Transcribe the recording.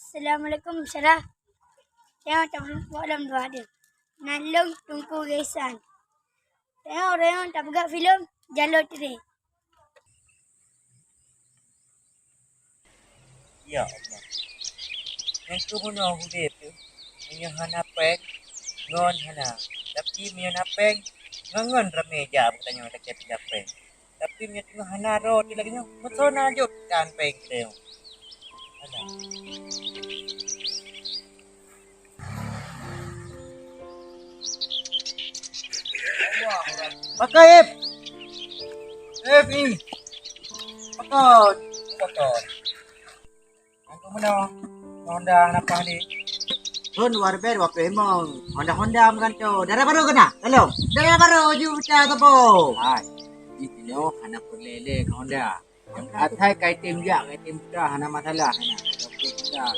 Assalamualaikum Sarah. Saya tak malam dua ada. Nalong tungku gesan. Saya orang yang tak pegang filem Jalur Teri. Ya Allah. Yang tu punya hudip tu. Punya hana peng. Ngon hana. Tapi punya napeng. Ngon rame je bertanya tak kira peng. Tapi punya tengah hana ro. Dia lagi betul najut kan peng dia. Hana. Pakai Ip. Ip ni. Pakai. Pakai. Aku mana Honda apa ni? Hon warber wape mo. Honda makan to. Dara baru kena. Hello. Dara baru juta topo. Hai. Itu anak perlele Honda. Yang atai kai tim ja, kai tim dah hana masalah hana.